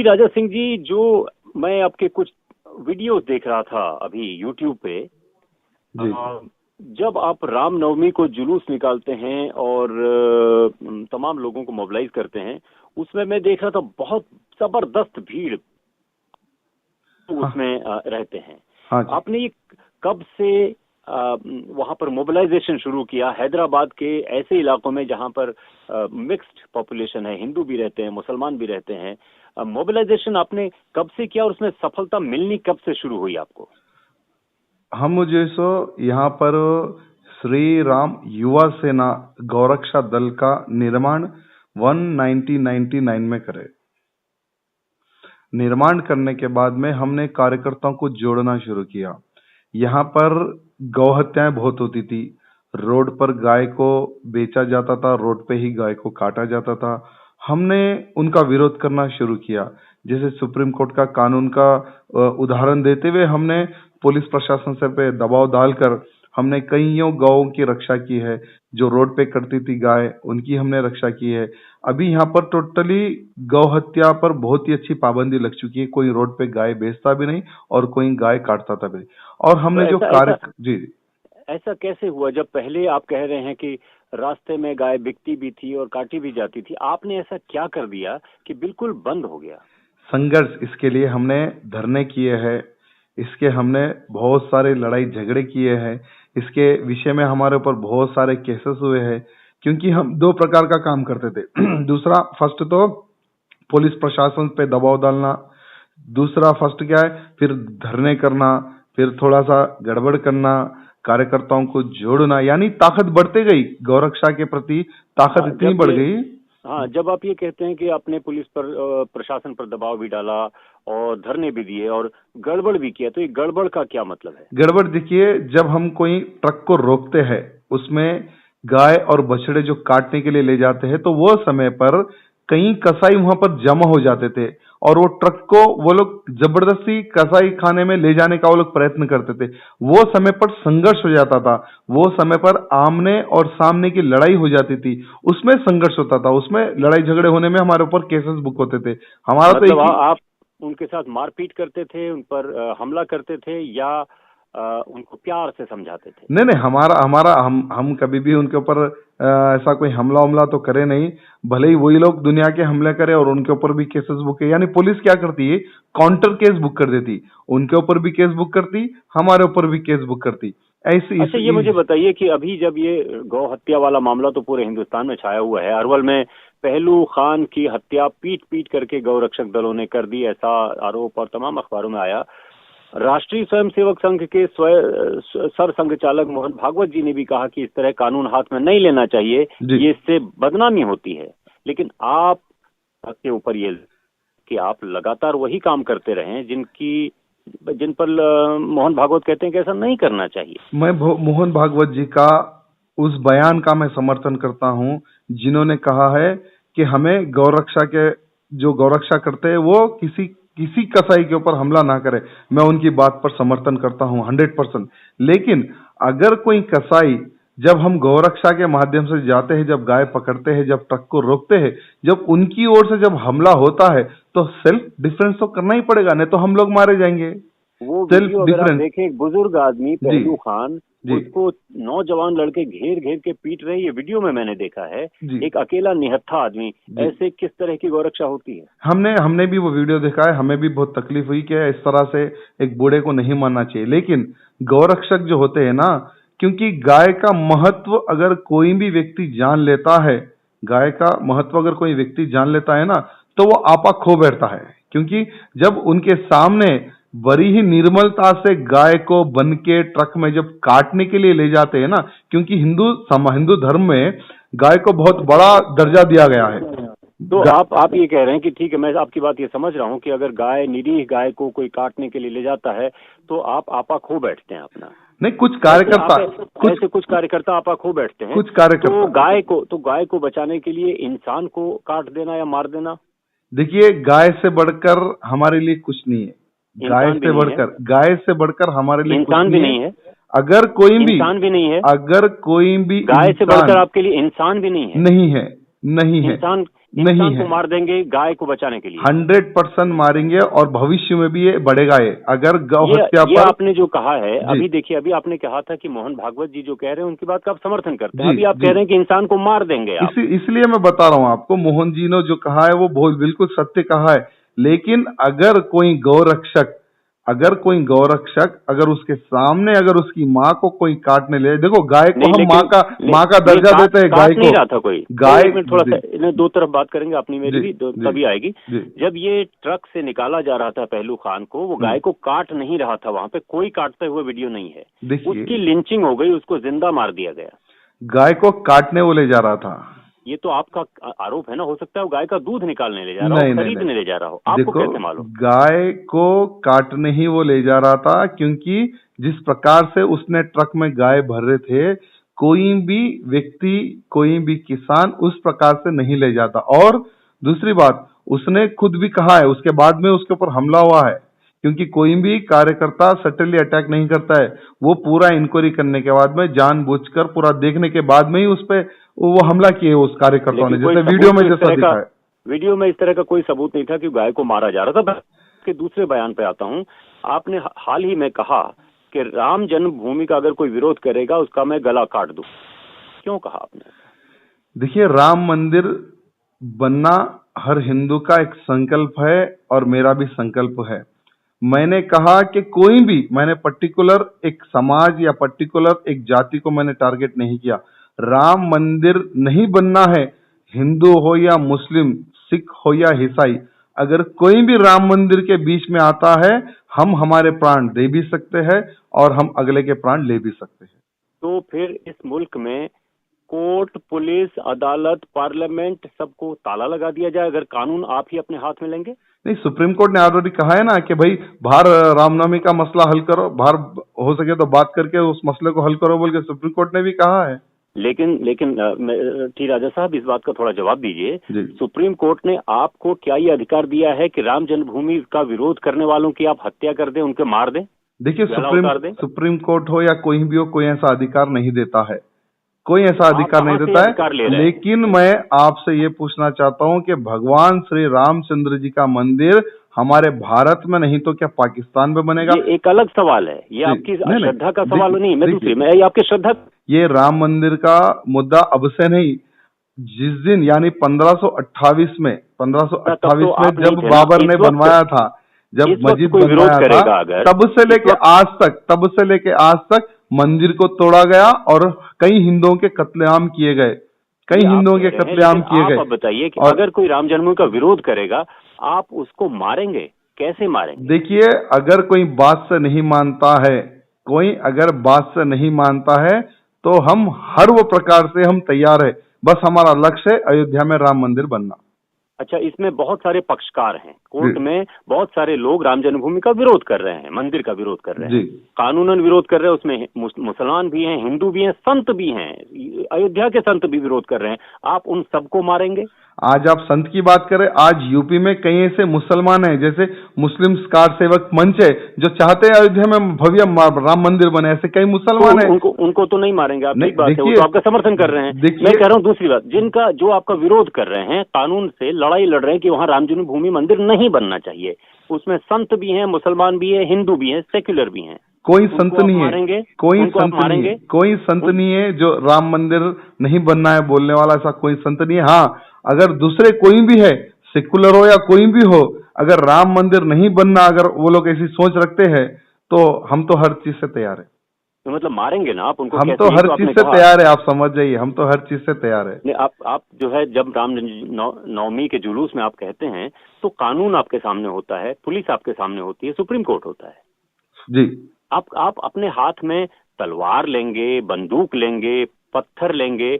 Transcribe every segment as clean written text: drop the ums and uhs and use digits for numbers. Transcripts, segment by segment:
राजा सिंह जी, जो मैं आपके कुछ वीडियोस देख रहा था अभी यूट्यूब पे, जी जब आप रामनवमी को जुलूस निकालते हैं और तमाम लोगों को मोबिलाइज करते हैं, उसमें मैं देख रहा था बहुत जबरदस्त भीड़ हाँ उसमें रहते हैं। हाँ जी। आपने ये कब से वहां पर मोबिलाइजेशन शुरू किया हैदराबाद के ऐसे इलाकों में जहां पर मिक्स्ड पॉपुलेशन है, हिंदू भी रहते हैं, मुसलमान भी रहते हैं? मोबिलाइजेशन आपने कब से किया और उसमें सफलता मिलनी कब से शुरू हुई आपको? हम जो सो यहाँ पर श्री राम युवा सेना गौरक्षा दल का निर्माण 1999 में करे। निर्माण करने के बाद में हमने कार्यकर्ताओं को जोड़ना शुरू किया। यहाँ पर गौ हत्याएं बहुत होती थी। रोड पर गाय को बेचा जाता था, रोड पे ही गाय को काटा जाता था। हमने उनका विरोध करना शुरू किया। जैसे सुप्रीम कोर्ट का कानून का उदाहरण देते हुए हमने पुलिस प्रशासन से पे दबाव डालकर हमने कईयों गौओं की रक्षा की है। जो रोड पे करती थी गाय, उनकी हमने रक्षा की है। अभी यहाँ पर टोटली गौ हत्या पर बहुत ही अच्छी पाबंदी लग चुकी है। कोई रोड पे गाय बेचता भी नहीं और कोई गाय काटता था भी नहीं। और हमने जो कार्य जी ऐसा कैसे हुआ जब पहले आप कह रहे हैं कि रास्ते में गाय बिकती भी थी और काटी भी जाती थी, आपने ऐसा क्या कर दिया कि बिल्कुल बंद हो गया? संघर्ष, इसके लिए हमने धरने किए हैं, इसके हमने बहुत सारे लड़ाई झगड़े किए हैं, इसके विषय में हमारे ऊपर बहुत सारे केसेस हुए हैं। क्योंकि हम दो प्रकार का काम करते थे। दूसरा, फर्स्ट तो पुलिस प्रशासन पे दबाव डालना। दूसरा फर्स्ट क्या है, फिर धरने करना, फिर थोड़ा सा गड़बड़ करना, कार्यकर्ताओं को जोड़ना, यानी ताकत बढ़ते गई। गौरक्षा के प्रति ताकत इतनी बढ़ गई। हाँ, जब आप ये कहते हैं कि आपने पुलिस पर प्रशासन पर दबाव भी डाला और धरने भी दिए और गड़बड़ भी किया, तो ये गड़बड़ का क्या मतलब है? गड़बड़ देखिए, जब हम कोई ट्रक को रोकते हैं, उसमें गाय और बछड़े जो काटने के लिए ले जाते हैं, तो वो समय पर कई कसाई वहां पर जमा हो जाते थे और वो ट्रक को वो लोग जबरदस्ती कसाई खाने में ले जाने का वो लोग प्रयत्न करते थे। वो समय पर संघर्ष हो जाता था। वो समय पर आमने और सामने की लड़ाई हो जाती थी। उसमें संघर्ष होता था, उसमें लड़ाई झगड़े होने में हमारे ऊपर केसेस बुक होते थे। हमारा मतलब आप उनके साथ मारपीट करते थे, उन पर हमला करते थे या उनको प्यार से समझाते थे? नहीं, हमारा हम कभी भी उनके ऊपर ऐसा कोई हमला तो करे नहीं। भले ही वही लोग दुनिया के हमले करे और उनके ऊपर भी केसेस बुक है। यानी पुलिस क्या करती है, काउंटर केस बुक कर देती, उनके ऊपर भी केस बुक करती, हमारे ऊपर भी केस बुक करती, ऐसी। अच्छा, ये मुझे बताइए कि अभी जब ये गौ हत्या वाला मामला तो पूरे हिंदुस्तान में छाया हुआ है, अरवल में पहलू खान की हत्या पीट करके गौ रक्षक दलों ने कर दी, ऐसा आरोप और तमाम अखबारों में आया। राष्ट्रीय स्वयंसेवक संघ के सर संघ चालक मोहन भागवत जी ने भी कहा कि इस तरह कानून हाथ में नहीं लेना चाहिए, ये इससे बदनामी होती है। लेकिन आप के ऊपर ये कि आप लगातार वही काम करते रहे जिन पर मोहन भागवत कहते हैं कि ऐसा नहीं करना चाहिए। मैं मोहन भागवत जी का उस बयान का मैं समर्थन करता हूं, जिन्होंने कहा है कि हमें गौरक्षा के जो गौरक्षा करते हैं वो किसी कसाई के ऊपर हमला ना करे। मैं उनकी बात पर समर्थन करता हूं 100%। लेकिन अगर कोई कसाई, जब हम गौरक्षा के माध्यम से जाते हैं, जब गाय पकड़ते हैं, जब ट्रक को रोकते हैं, जब उनकी ओर से जब हमला होता है, तो सेल्फ डिफेंस तो करना ही पड़ेगा, नहीं तो हम लोग मारे जाएंगे। वो वीडियो अगर आप देखें, एक बुजुर्ग आदमी पहलू खान, उसको नौजवान लड़के घेर के पीट रहे हैं, ये वीडियो में मैंने देखा है। एक अकेला निहत्था आदमी, ऐसे किस तरह की गौरक्षा होती है? हमने भी वो वीडियो देखा है, हमें भी बहुत तकलीफ हुई कि इस तरह से एक बूढ़े को नहीं मारना चाहिए। लेकिन गौरक्षक जो होते हैं ना, क्योंकि गाय का महत्व अगर कोई भी व्यक्ति जान लेता है, गाय का महत्व अगर कोई व्यक्ति जान लेता है ना, तो वो आपा खो बैठता है। क्योंकि जब उनके सामने बड़ी ही निर्मलता से गाय को बन के ट्रक में जब काटने के लिए ले जाते हैं ना, क्योंकि हिंदू धर्म में गाय को बहुत बड़ा दर्जा दिया गया है। तो आप ये कह रहे हैं कि ठीक है, मैं आपकी बात ये समझ रहा हूँ कि अगर निरीह गाय को कोई काटने के लिए ले जाता है तो आप आपा खो बैठते हैं अपना। नहीं, कुछ कार्यकर्ता आपा खो बैठते हैं। कुछ कार्यकर्ता तो गाय को बचाने के लिए इंसान को काट देना या मार देना, देखिए, गाय से बढ़कर हमारे लिए कुछ नहीं है। गाय से बढ़कर हमारे लिए इंसान भी नहीं है। अगर कोई भी इंसान भी नहीं है, अगर कोई भी गाय से बढ़कर आपके लिए इंसान भी नहीं है। नहीं है। इंसान नहीं इंसान है। को मार देंगे गाय को बचाने के लिए। 100% मारेंगे और भविष्य में भी ये बढ़ेगा। ये अगर गौ हत्या ये पर आपने जो कहा है, जी। अभी देखिए, अभी आपने कहा था कि मोहन भागवत जी जो कह रहे हैं उनकी बात का आप समर्थन करते हैं, जी, अभी आप जी। कह रहे हैं कि इंसान को मार देंगे आप। इसलिए मैं बता रहा हूँ आपको, मोहन जी ने जो कहा है वो बहुत बिल्कुल सत्य कहा है। लेकिन अगर उसके सामने अगर उसकी माँ को कोई काटने ले, देखो गाय को नहीं, हम लेकिन माँ का दर्जा देते हैं गाय काट नहीं को। रहा था कोई। गाय एक मिनट, थोड़ा जी, सा इन्हें दो तरफ बात करेंगे, अपनी मेरी जी, भी जी, तभी आएगी। जी। जब ये ट्रक से निकाला जा रहा था पहलू खान को, वो गाय को काट नहीं रहा था, वहां पे कोई काटते हुए वीडियो नहीं है। देखिए, उसकी लिंचिंग हो गई, उसको जिंदा मार दिया गया। गाय को काटने वो ले जा रहा था। ये तो आपका आरोप है ना। हो सकता है वो गाय का दूध निकालने ले जा रहा हो, नहीं, खरीदने ले जा रहा हो, आपको देखो, कैसे मालूम? गाय को काटने ही वो ले जा रहा था, क्योंकि जिस प्रकार से उसने ट्रक में गाय भर रहे थे, कोई भी व्यक्ति, कोई भी किसान उस प्रकार से नहीं ले जाता। और दूसरी बात, उसने खुद भी कहा है, उसके बाद में उसके ऊपर हमला हुआ है, क्योंकि कोई भी कार्यकर्ता सटनली अटैक नहीं करता है। वो पूरा इंक्वायरी करने के बाद में, जानबूझकर पूरा देखने के बाद में ही उस पे वो हमला किए उस कार्यकर्ताओं ने, जैसे वीडियो में जैसा दिखा है। वीडियो में इस तरह का कोई सबूत नहीं था कि गाय को मारा जा रहा था। के दूसरे बयान पे आता हूं। आपने हाल ही में कहा कि राम जन्मभूमि का अगर कोई विरोध करेगा उसका मैं गला काट दूं। क्यों कहा आपने? देखिए, राम मंदिर बनना हर हिंदू का एक संकल्प है और मेरा भी संकल्प है। मैंने कहा कि मैंने पर्टिकुलर एक समाज या पर्टिकुलर एक जाति को मैंने टारगेट नहीं किया। राम मंदिर नहीं बनना है, हिंदू हो या मुस्लिम, सिख हो या ईसाई, अगर कोई भी राम मंदिर के बीच में आता है, हम हमारे प्राण दे भी सकते हैं और हम अगले के प्राण ले भी सकते हैं। तो फिर इस मुल्क में कोर्ट, पुलिस, अदालत, पार्लियामेंट सबको ताला लगा दिया जाए अगर कानून आप ही अपने हाथ में लेंगे? नहीं, सुप्रीम कोर्ट ने ऑलरेडी कहा है ना कि भाई बाहर रामनवमी का मसला हल करो, बाहर हो सके तो बात करके उस मसले को हल करो बोल के सुप्रीम कोर्ट ने भी कहा है। लेकिन टी राजा साहब, इस बात का थोड़ा जवाब दीजिए। सुप्रीम कोर्ट ने आपको क्या ये अधिकार दिया है कि राम जन्मभूमि का विरोध करने वालों की आप हत्या कर दें, उनके मार दें? देखिए, सुप्रीम कोर्ट हो या कोई भी हो, कोई ऐसा अधिकार नहीं देता है, कोई ऐसा अधिकार नहीं देता है। लेकिन मैं आपसे ये पूछना चाहता हूँ कि भगवान श्री रामचंद्र जी का मंदिर हमारे भारत में नहीं तो क्या पाकिस्तान में बनेगा? ये एक अलग सवाल है, ये आपकी श्रद्धा का सवाल नहीं। मैं आपकी श्रद्धा, ये राम मंदिर का मुद्दा अब से नहीं, जिस दिन यानी 1528 में जब बाबर ने बनवाया था, जब मस्जिद बनवाया था, तब से लेके आज तक मंदिर को तोड़ा गया और कई हिंदुओं के कत्लेआम किए गए, आप बताइए कि अगर कोई राम जन्मभूमि का विरोध करेगा, आप उसको मारेंगे? कैसे मारेंगे? देखिए, अगर कोई बात से नहीं मानता है, तो हम हर वो प्रकार से हम तैयार है। बस हमारा लक्ष्य है अयोध्या में राम मंदिर बनना। अच्छा, इसमें बहुत सारे पक्षकार हैं, कोर्ट में बहुत सारे लोग राम जन्मभूमि का विरोध कर रहे हैं, मंदिर का विरोध कर रहे हैं, कानूनन विरोध कर रहे हैं। उसमें मुसलमान भी हैं, हिंदू भी हैं, संत भी हैं, अयोध्या के संत भी विरोध कर रहे हैं। आप उन सबको मारेंगे? आज आप संत की बात करें, आज यूपी में कई ऐसे मुसलमान हैं, जैसे मुस्लिम कार सेवक मंच है, जो चाहते हैं अयोध्या में भव्य राम मंदिर बने, ऐसे कई मुसलमान हैं। उनको तो नहीं मारेंगे आप? ठीक बात है, वो तो आपका समर्थन कर रहे हैं। मैं कह रहा हूँ दूसरी बात, जो आपका विरोध कर रहे हैं, कानून से लड़ाई लड़ रहे हैं कि वहाँ राम जन्मभूमि मंदिर नहीं बनना चाहिए, उसमें संत भी हैं, मुसलमान भी है, हिंदू भी है, सेक्युलर भी हैं, कोई संत नहीं है जो राम मंदिर नहीं बनना है बोलने वाला, ऐसा कोई संत नहीं है। हाँ, अगर दूसरे कोई भी है, सेकुलर हो या कोई भी हो, अगर राम मंदिर नहीं बनना, अगर वो लोग ऐसी सोच रखते हैं, तो हम तो हर चीज से तैयार है। तो मतलब मारेंगे ना आप उनको? हम तो हर चीज से तैयार है, आप समझ जाइए, हम तो हर चीज से तैयार है। आप जो है, जब राम नवमी के जुलूस में आप कहते हैं, तो कानून आपके सामने होता है, पुलिस आपके सामने होती है, सुप्रीम कोर्ट होता है जी। आप अपने हाथ में तलवार लेंगे, बंदूक लेंगे, पत्थर लेंगे,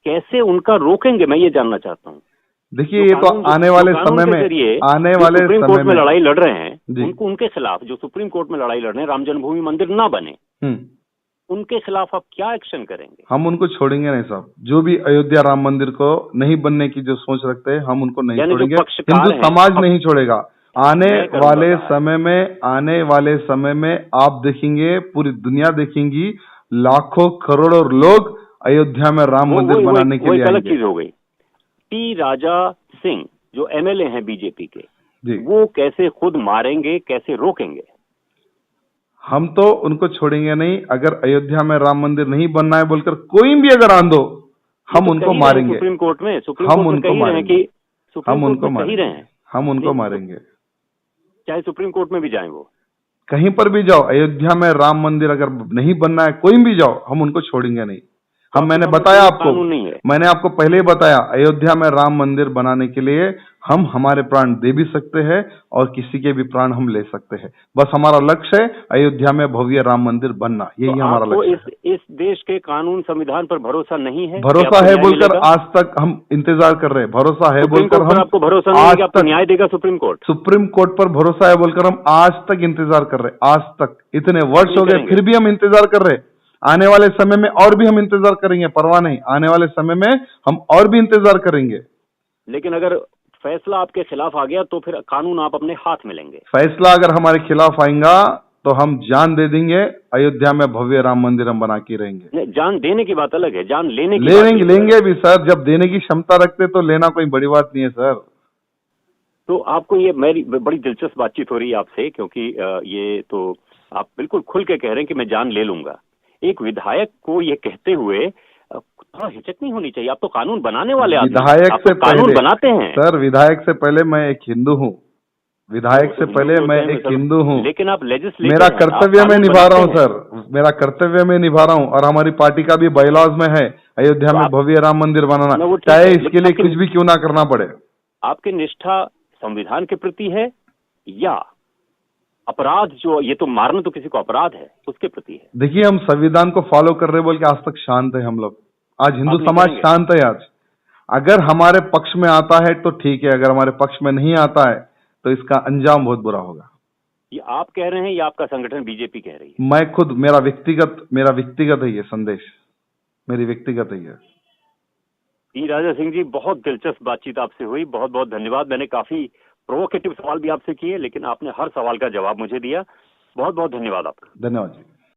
कैसे उनका रोकेंगे? मैं ये जानना चाहता हूँ। देखिए, ये तो आने वाले समय में सुप्रीम कोर्ट में लड़ाई लड़ रहे हैं, उनके खिलाफ जो सुप्रीम कोर्ट में लड़ाई लड़ रहे हैं, राम जन्मभूमि मंदिर ना बने, उनके खिलाफ आप क्या एक्शन करेंगे? हम उनको छोड़ेंगे नहीं साहब। जो भी अयोध्या राम मंदिर को नहीं बनने की जो सोच रखते हैं, हम उनको नहीं छोड़ेंगे, हिंदू समाज नहीं छोड़ेगा। आने वाले समय में आप देखेंगे, पूरी दुनिया देखेंगी, लाखों करोड़ों लोग अयोध्या में राम मंदिर बनाने के लिए आएंगे। अलग चीज हो गई। टी राजा सिंह जो एमएलए हैं बीजेपी के, जी, वो कैसे खुद मारेंगे, कैसे रोकेंगे? हम तो उनको छोड़ेंगे नहीं। अगर अयोध्या में राम मंदिर नहीं बनना है बोलकर कोई भी अगर आंदो, हम तो उनको मारेंगे। सुप्रीम कोर्ट में हम उनको मारेंगे। सुप्रीम कोर्ट में कही रहे हैं, हम उनको मारेंगे, चाहे सुप्रीम कोर्ट में भी जाएं वो। कहीं पर भी जाओ, अयोध्या में राम मंदिर अगर नहीं बनना है, कोई भी जाओ, हम उनको छोड़ेंगे नहीं। हम मैंने बताया आपको, कानून नहीं है। मैंने आपको पहले ही बताया, अयोध्या में राम मंदिर बनाने के लिए हम हमारे प्राण दे भी सकते हैं और किसी के भी प्राण हम ले सकते हैं। बस हमारा लक्ष्य है अयोध्या में भव्य राम मंदिर बनना, यही तो हमारा लक्ष्य है। इस देश के कानून संविधान पर भरोसा नहीं है? भरोसा है बोलकर आज तक हम इंतजार कर रहे हैं। भरोसा है बोलकर हम, आपको भरोसा नहीं है कि आपको न्याय देगा सुप्रीम कोर्ट? सुप्रीम कोर्ट पर भरोसा है बोलकर हम आज तक इंतजार कर रहे हैं। आज तक इतने वर्ष हो गए, फिर भी हम इंतजार कर रहे हैं। आने वाले समय में और भी हम इंतजार करेंगे, परवाह नहीं। आने वाले समय में हम और भी इंतजार करेंगे। लेकिन अगर फैसला आपके खिलाफ आ गया तो फिर कानून आप अपने हाथ में लेंगे? फैसला अगर हमारे खिलाफ आएगा तो हम जान दे देंगे, अयोध्या में भव्य राम मंदिर हम बना के रहेंगे। जान देने की बात अलग है, जान लेने की लेंगे भी सर। जब देने की क्षमता रखते तो लेना कोई बड़ी बात नहीं है सर। तो आपको ये, मेरी बड़ी दिलचस्प बातचीत हो रही है आपसे, क्योंकि ये तो आप बिल्कुल खुल के कह रहे हैं कि मैं जान ले लूंगा। एक विधायक को ये कहते हुए थोड़ा हिचक नहीं होनी चाहिए? आप तो कानून बनाने वाले आदमी, विधायक से कानून बनाते हैं सर। विधायक से पहले मैं एक हिंदू हूँ, विधायक से पहले मैं एक हिंदू हूँ। लेकिन आप लेजिस्लेटर, मेरा कर्तव्य मैं निभा रहा हूँ सर, मेरा कर्तव्य मैं निभा रहा हूँ। और हमारी पार्टी का भी बायलॉज में है अयोध्या में भव्य राम मंदिर बनाना, चाहे इसके लिए कुछ भी क्यों ना करना पड़े। आपकी निष्ठा संविधान के प्रति है या अपराध, जो ये तो मारना तो किसी को अपराध है, उसके प्रति है? देखिए, हम संविधान को फॉलो कर रहे बोल के आज तक शांत है हम लोग। आज हिंदू समाज शांत है। आज अगर हमारे पक्ष में आता है तो ठीक है, अगर हमारे पक्ष में नहीं आता है तो इसका अंजाम बहुत बुरा होगा। ये आप कह रहे हैं या आपका संगठन बीजेपी कह रही है? मैं खुद, मेरा व्यक्तिगत है ये संदेश, मेरी व्यक्तिगत है ये। टी राजा सिंह जी, बहुत दिलचस्प बातचीत आपसे हुई, बहुत बहुत धन्यवाद। मैंने काफी प्रोवोकेटिव सवाल भी आपसे किए, लेकिन आपने हर सवाल का जवाब मुझे दिया। बहुत बहुत धन्यवाद आपका। धन्यवाद जी।